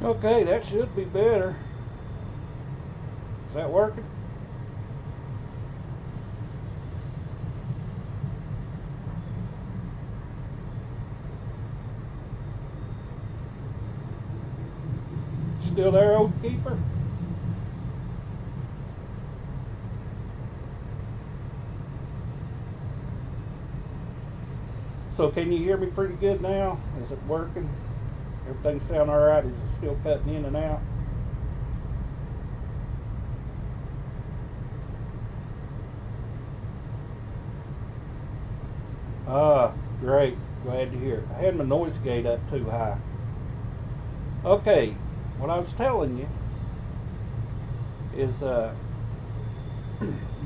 Okay, that should be better. Is that working? Still there, old keeper? So can you hear me pretty good now? Is it working? Everything sound all right? Is it still cutting in and out? Ah, great. Glad to hear it. I had my noise gate up too high. Okay, what I was telling you is you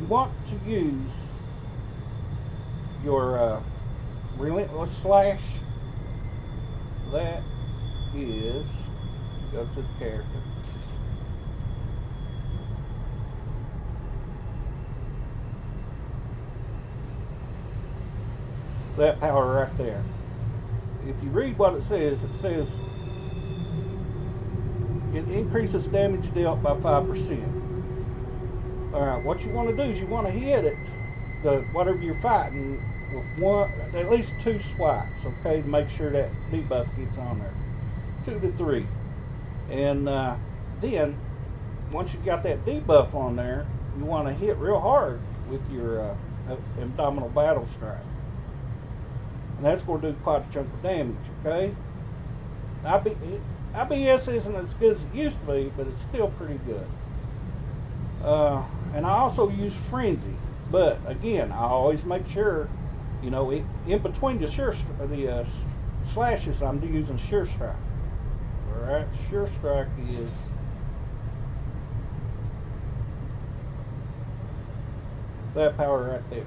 want to use your relentless slash. That is, go to the character. That power right there. If you read what it says it increases damage dealt by 5%. Alright, what you want to do is you want to hit it, whatever you're fighting, with at least 2 swipes, okay, to make sure that debuff gets on there. 2 to 3. And then, once you've got that debuff on there, you want to hit real hard with your abdominal battle strike. And that's going to do quite a chunk of damage, okay? IBS isn't as good as it used to be, but it's still pretty good. And I also use Frenzy, but again, I always make sure, you know, in between the slashes, I'm using Sure Strike. All right, Sure Strike is that power right there.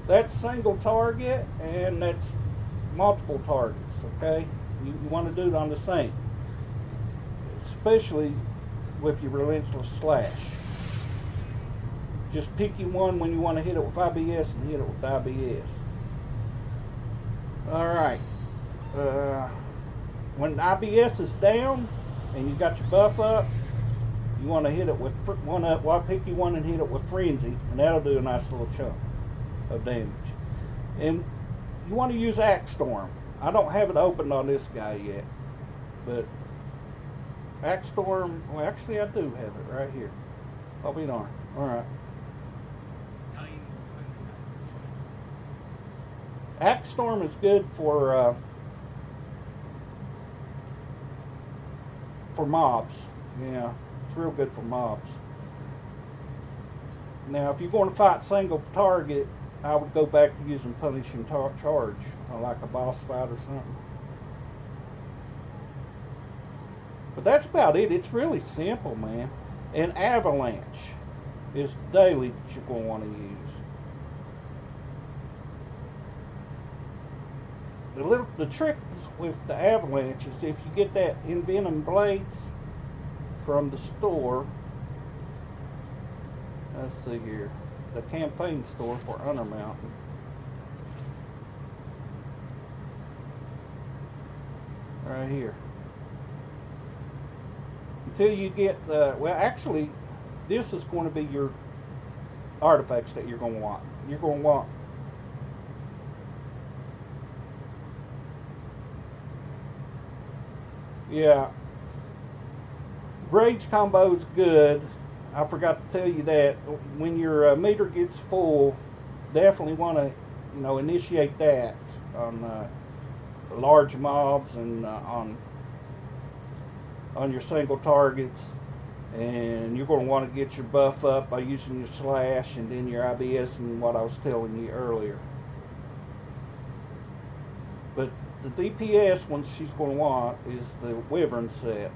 That's single target, and that's multiple targets, okay? You want to do it on the same, especially with your relentless slash. Just pick you one when you want to hit it with IBS and hit it with IBS. Alright, when IBS is down and you got your buff up, you want to hit it with pick you one and hit it with Frenzy, and that'll do a nice little chunk of damage. And you want to use Axe Storm. I don't have it opened on this guy yet, but Axe Storm, well, actually I do have it right here. I'll be darned. Alright. Axe Storm is good for mobs. Yeah, it's real good for mobs. Now, if you're going to fight single target, I would go back to using Punishing Charge, like a boss fight or something. But that's about it. It's really simple, man. And Avalanche is daily that you're going to want to use. The trick with the Avalanche is if you get that Envenom Blades from the store, let's see here, the campaign store for Undermountain. Right here. Until you get the, well, actually, this is going to be your artifacts that you're going to want. You're going to want yeah, Rage combo is good. I forgot to tell you that when your meter gets full, definitely want to, you know, initiate that on large mobs and on your single targets. And you're going to want to get your buff up by using your slash and then your IBS and what I was telling you earlier. But the DPS one she's going to want is the Wyvern set.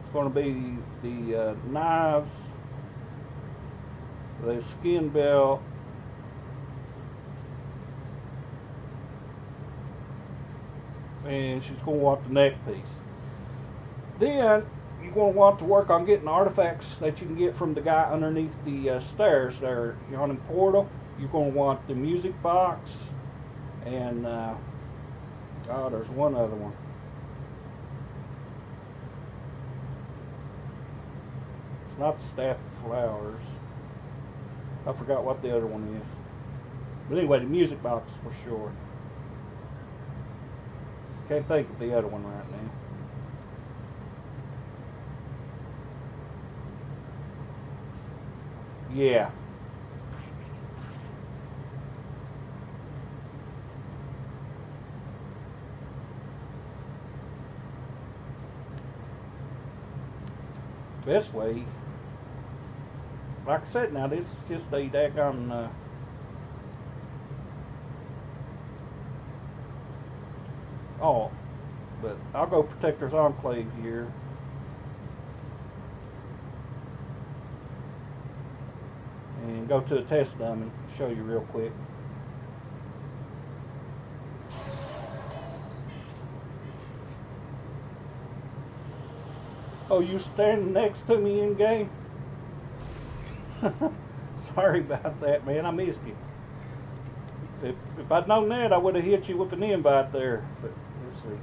It's going to be the knives, the skin belt, and she's going to want the neck piece. Then you're going to want to work on getting artifacts that you can get from the guy underneath the stairs there on the portal. You're going to want the music box and Oh, there's one other one. It's not the staff of flowers. I forgot what the other one is. But anyway, the music box for sure. Can't think of the other one right now. Yeah. Best way, like I said, now this is just a daggone oh, but I'll go Protector's Enclave here. And go to a test dummy. Show you real quick. Oh, you standing next to me in game? Sorry about that, man. I missed you. If I'd known that, I would have hit you with an invite there. But let's see here.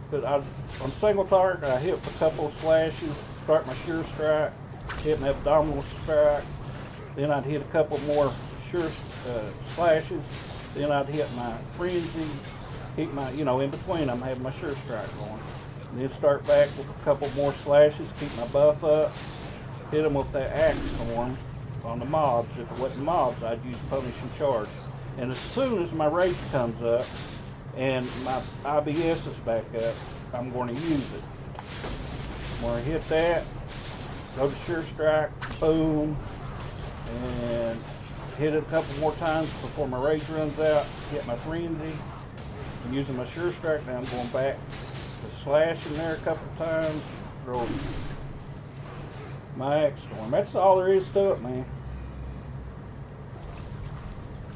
But on single target, I hit a couple of slashes, start my sure strike, hit an abdominal strike, then I'd hit a couple more sure slashes, then I'd hit my frenzy, hit my, in between I'm having my sure strike going. And then start back with a couple more slashes, keep my buff up, hit them with that axe storm on the mobs. If it wasn't mobs, I'd use punish and charge. And as soon as my rage comes up, and my IBS is back up, I'm going to use it. I'm going to hit that, go to sure strike, boom, and hit it a couple more times before my rage runs out, hit my frenzy, I'm using my sure strike. Now I'm going back to slash in there a couple times, throw my axe storm. That's all there is to it, man.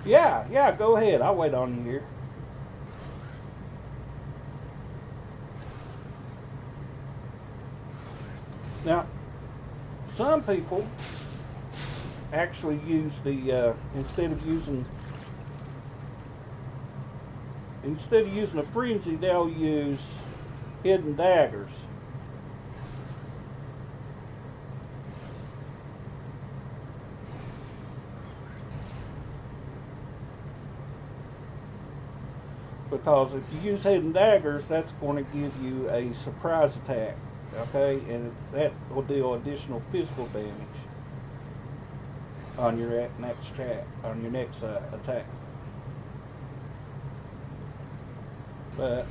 Yeah, go ahead, I'll wait on you here. Now, some people actually use the instead of using a frenzy, they'll use hidden daggers. Because if you use hidden daggers, that's going to give you a surprise attack. Okay, and that will deal additional physical damage on your next attack. But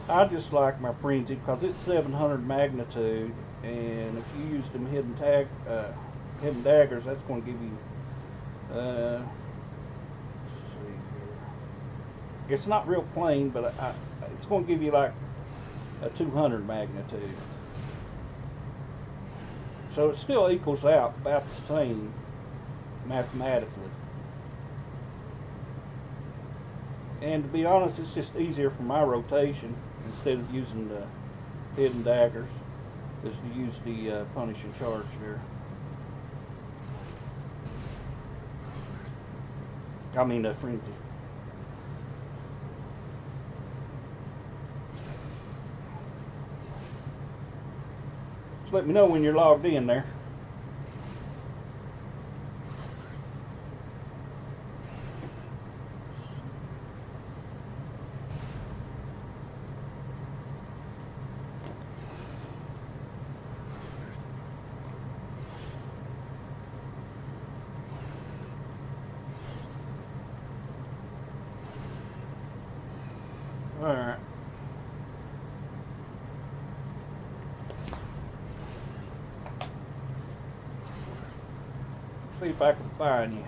I just like my frenzy because it's 700 magnitude, and if you use them hidden daggers, that's going to give you. Let's see here. It's not real plain, but it's going to give you like a 200 magnitude. So it still equals out about the same mathematically. And to be honest, it's just easier for my rotation instead of using the hidden daggers, is to use the punish and charge there. I mean the frenzy. Let me know when you're logged in there. All right. See if I can find you.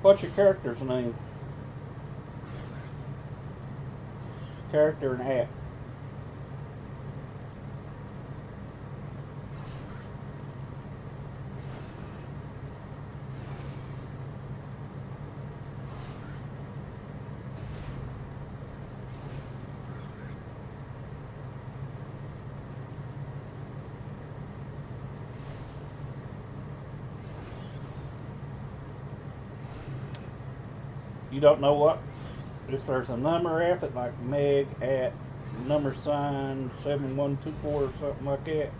What's your character's name? Character and app. You don't know what? If there's a number after it, like Meg at number sign 7124 or something like that.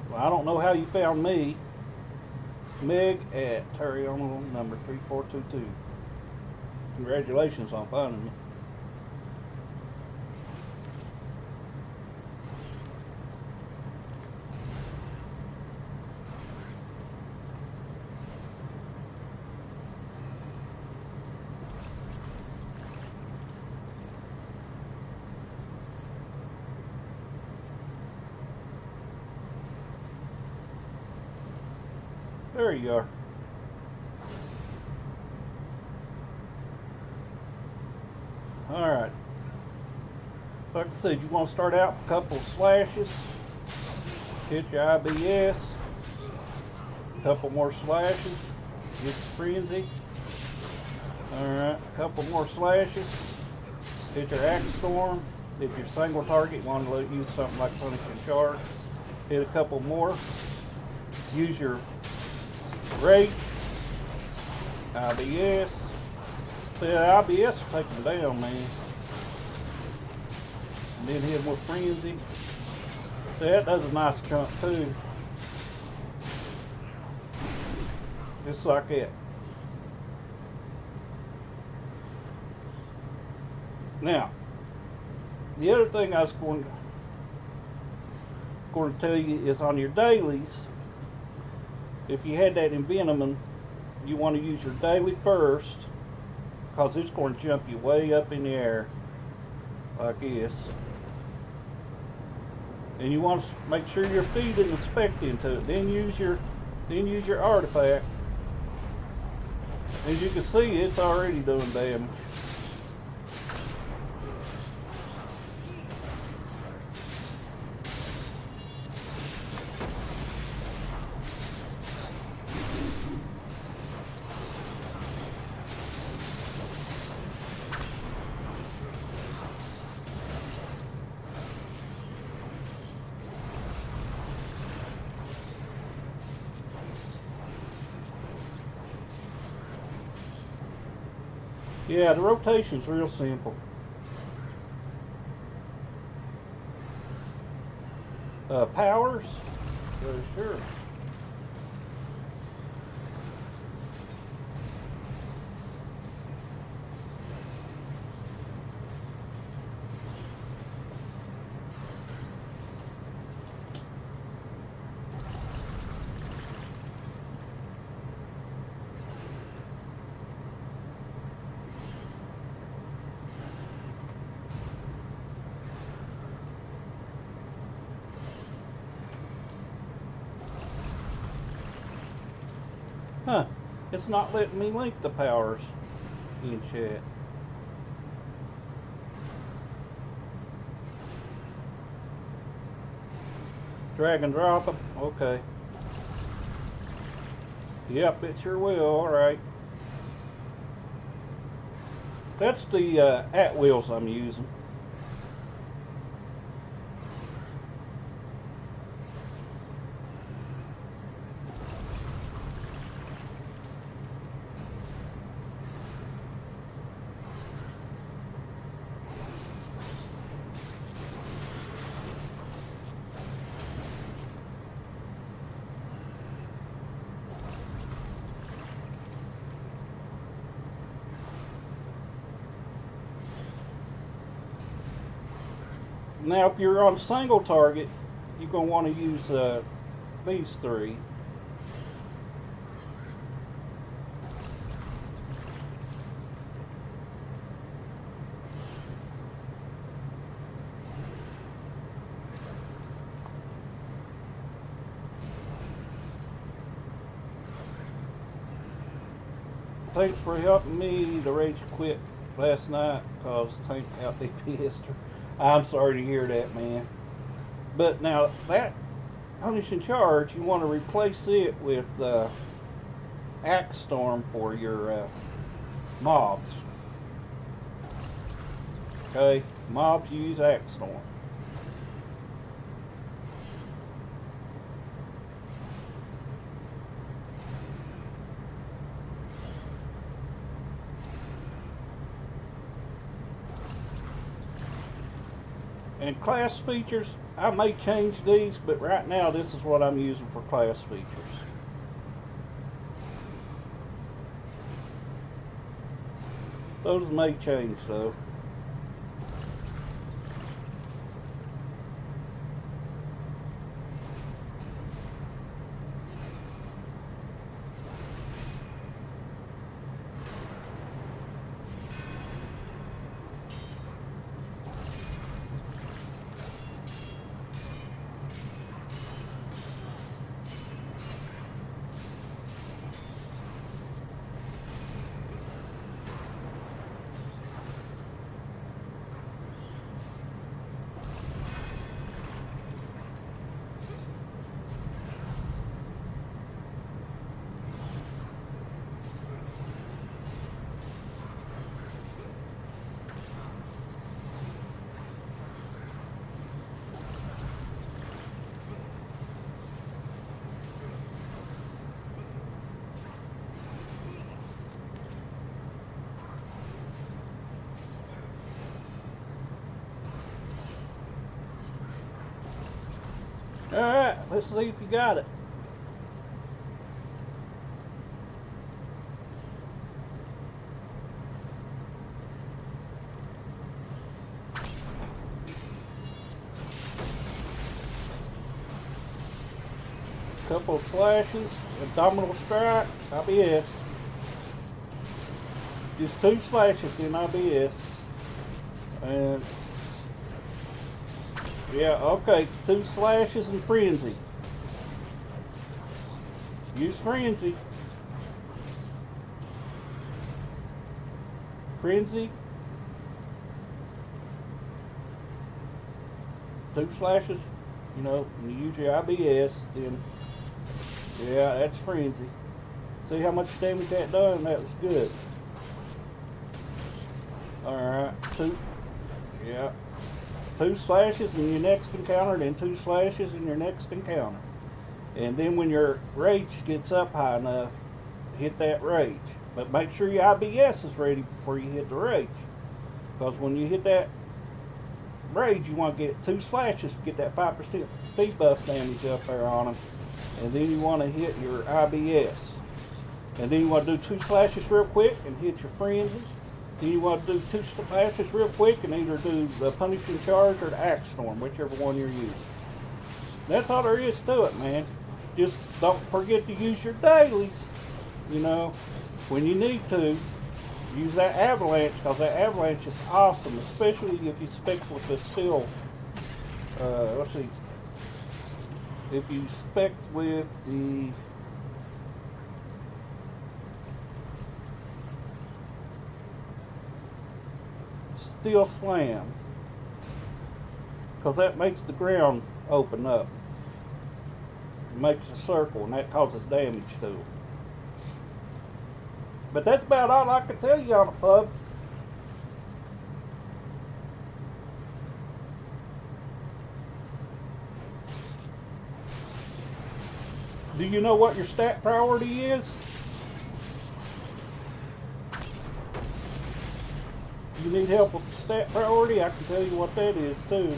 Well, I don't know how you found me. Meg at Terry on number 3422. Congratulations on finding me. There you are. Alright. Like I said, you want to start out with a couple of slashes. Hit your IBS. A couple more slashes. Get your frenzy. Alright, a couple more slashes. Hit your axe storm. If you're single target, you want to use something like punishing charge. Hit a couple more. Use your rage. IBS. See, that IBS will take him down, man. And then hit him with frenzy. See, that does a nice chunk too. Just like that. Now, the other thing I was going to tell you is on your dailies, if you had that envenoming, you want to use your daily first, because it's going to jump you way up in the air like this. And you want to make sure you're feeding the spec into it. Then use your artifact. As you can see, it's already doing damage. Yeah, the rotation's real simple. Powers? Sure. Huh, it's not letting me link the powers in chat. Drag and drop them? Okay. Yep, it sure will, alright. That's the at wheels I'm using. Now, if you're on single target, you're going to want to use these three. Thanks for helping me to rage quit last night because tank out DPS. I'm sorry to hear that, man. But now that punishing charge, you want to replace it with Axe Storm for your mobs. Okay, mobs use Axe Storm. And class features, I may change these, but right now this is what I'm using for class features. Those may change though. Alright, let's see if you got it. Couple of slashes, abdominal strike, IBS. Just 2 slashes in IBS. And yeah, okay, 2 slashes and frenzy. Use frenzy. Frenzy. 2 slashes, you know, and you use your IBS, then yeah, that's frenzy. See how much damage that done? That was good. Alright, 2. Yeah. 2 slashes in your next encounter, then 2 slashes in your next encounter. And then when your rage gets up high enough, hit that rage. But make sure your IBS is ready before you hit the rage. Because when you hit that rage, you want to get 2 slashes to get that 5% debuff damage up there on them. And then you want to hit your IBS. And then you want to do 2 slashes real quick and hit your frenzy. Then you want to do 2 slashes real quick and either do the punishing charge or the axe storm, whichever one you're using. That's all there is to it, man. Just don't forget to use your dailies. You know, when you need to, use that avalanche, because that avalanche is awesome, especially if you spec with the steel. Let's see. If you spec with the steel slam, because that makes the ground open up. It makes a circle, and that causes damage to it. But that's about all I can tell you on it, bub. Do you know what your stat priority is? You need help with the stat priority? I can tell you what that is too.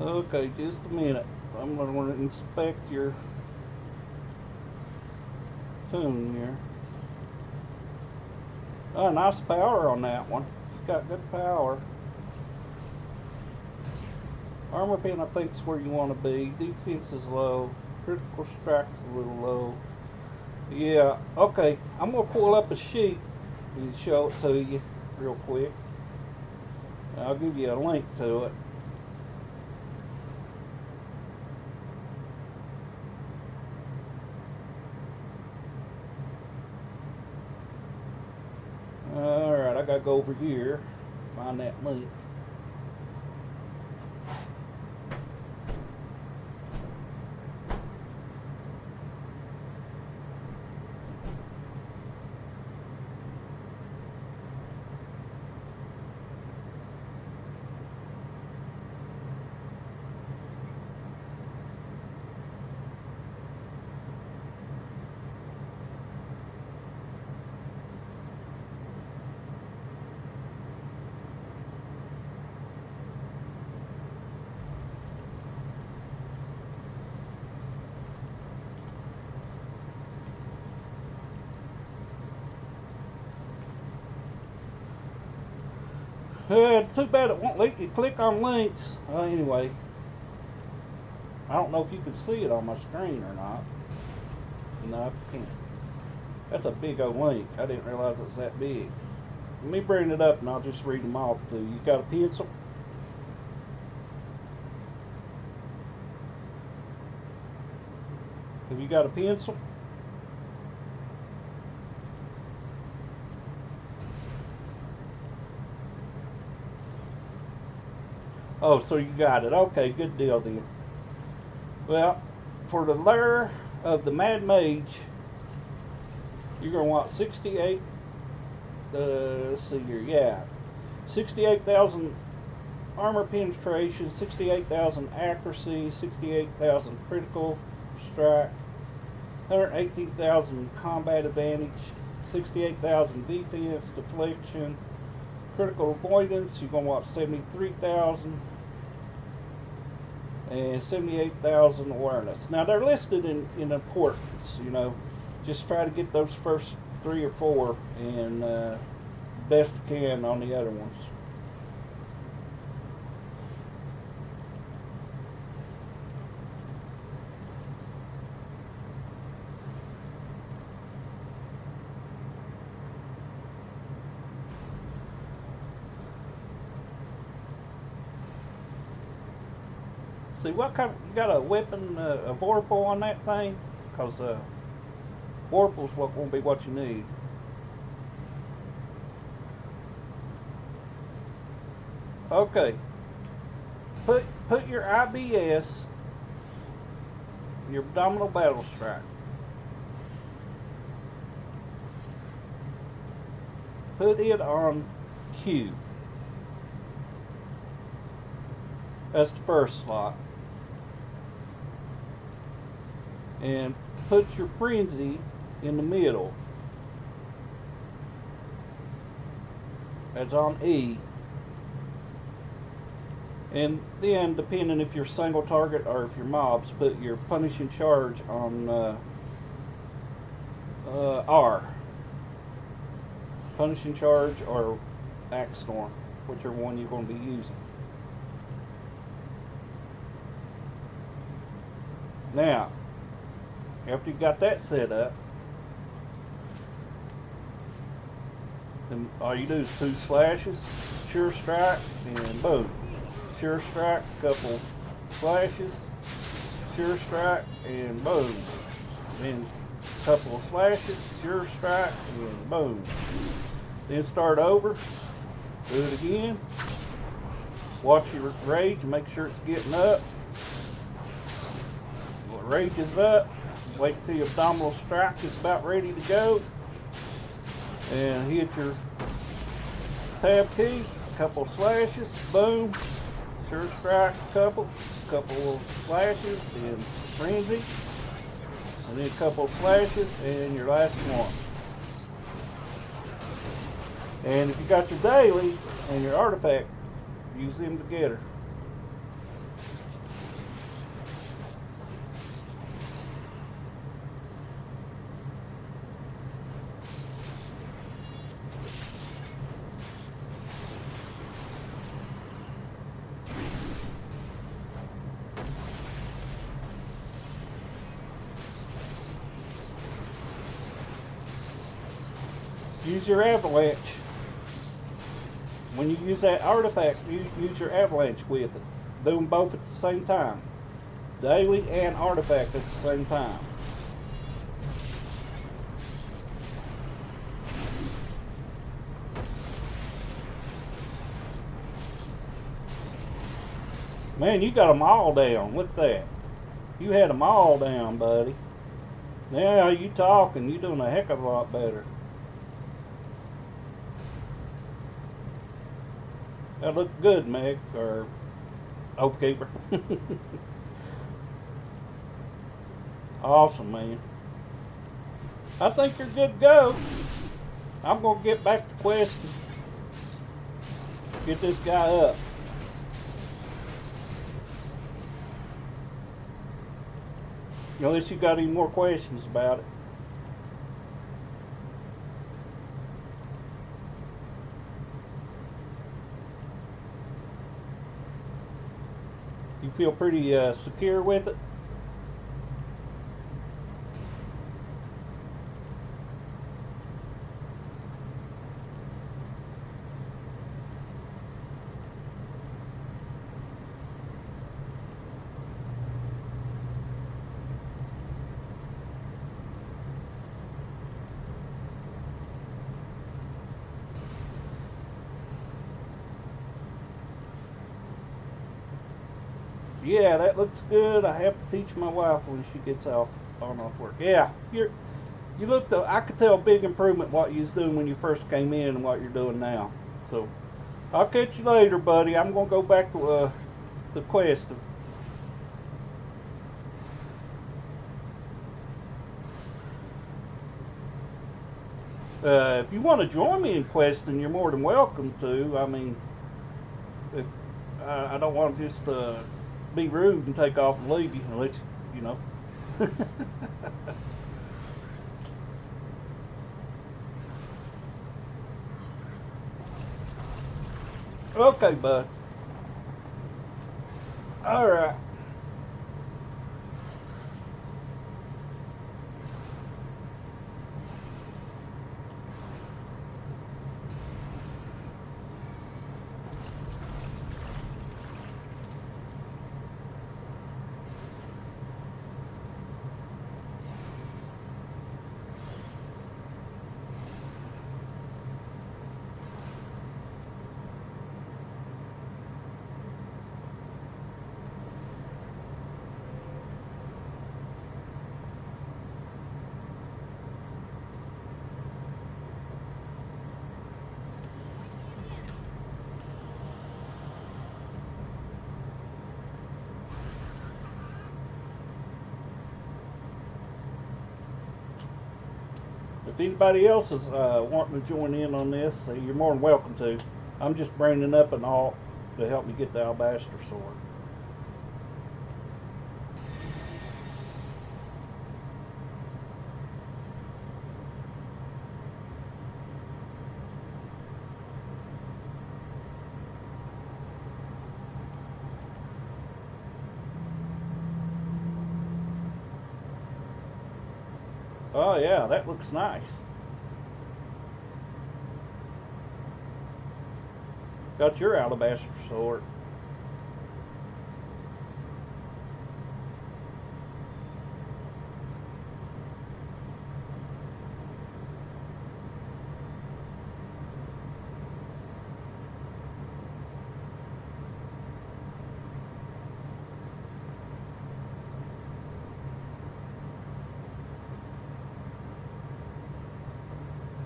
Okay, just a minute. I'm going to inspect your tune here. Oh, nice power on that one. It's got good power. Armor pin, I think, is where you want to be. Defense is low. Critical strike is a little low. Yeah, okay. I'm going to pull up a sheet and show it to you real quick. I'll give you a link to it. Alright, I gotta go over here, find that link. Too bad it won't let you click on links. Anyway, I don't know if you can see it on my screen or not. No, I can't. That's a big old link. I didn't realize it was that big. Let me bring it up and I'll just read them off to you. You got a pencil? Have you got a pencil? Oh, so you got it. Okay, good deal then. Well, for the lair of the Mad Mage, you're going to want 68, let's see here, yeah. 68,000 armor penetration, 68,000 accuracy, 68,000 critical strike, 118,000 combat advantage, 68,000 defense, deflection, critical avoidance. You're going to want 73,000 and 78,000 awareness. Now they're listed in importance, you know. Just try to get those first 3 or 4 and best you can on the other ones. See, what kind of, you got a weapon, a vorpal on that thing? Because vorpal's won't be what you need. Okay. Put your IBS, your abdominal battle strike. Put it on Q. That's the first slot. And put your frenzy in the middle. That's on E. And then, depending if you're single target or if you're mobs, put your punishing charge on R. Punishing charge or axe storm, whichever one you're going to be using. Now, after you got that set up, then all you do is 2 slashes, sure strike, and boom. Sure strike, couple slashes, sure strike, and boom. Then a couple of slashes, sure strike, and boom. Then start over, do it again. Watch your rage and make sure it's getting up. When it rages up, wait till your abdominal strike is about ready to go. And hit your tab key, a couple of slashes, boom. Sure strike, couple of slashes, and frenzy. And then a couple of slashes, and your last one. And if you got your dailies and your artifact, use them together. Use your avalanche. When you use that artifact, you use your avalanche with it. Do them both at the same time. Daily and artifact at the same time. Man, you got them all down. Look at that. You had them all down, buddy. Now you talking. You doing a heck of a lot better. That looked good, Meg, or Oathkeeper. Awesome, man. I think you're good to go. I'm going to get back to questing. Get this guy up. Unless you got any more questions about it. You feel pretty secure with it? Yeah, that looks good. I have to teach my wife when she gets off work. Yeah, you look. I could tell a big improvement what you was doing when you first came in and what you're doing now. So I'll catch you later, buddy. I'm gonna go back to the quest. If you want to join me in questing, you're more than welcome to. I mean, if, I don't want to just be rude and take off and leave you and let you know. Okay, bud. All right. If anybody else is wanting to join in on this, you're more than welcome to. I'm just bringing up an alt to help me get the alabaster sword. Oh yeah, that looks nice. Got your alabaster sword.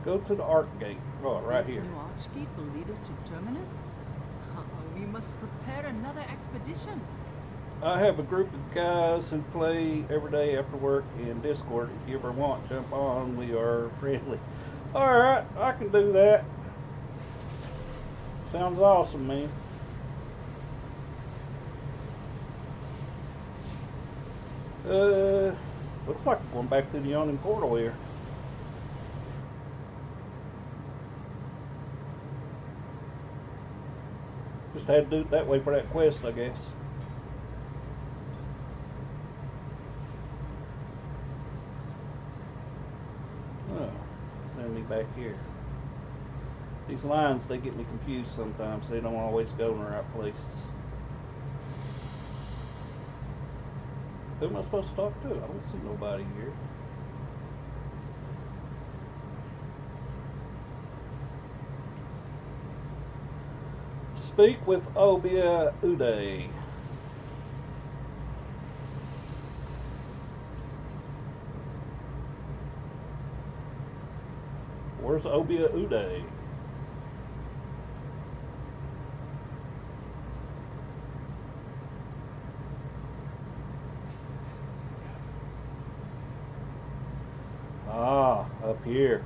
Go to the Arc Gate. Oh, right This here. new archgate will lead us to Terminus? We must prepare another expedition. I have a group of guys who play every day after work in Discord. If you ever want, jump on. We are friendly. Alright, I can do that. Sounds awesome, man. Looks like we're going back to the Yawning Portal here. Just had to do it that way for that quest, I guess. Oh, send me back here. These lines, they get me confused sometimes. They don't always go in the right places. Who am I supposed to talk to? I don't see nobody here. Speak with Obia Uday. Where's Obia Uday? Ah, up here.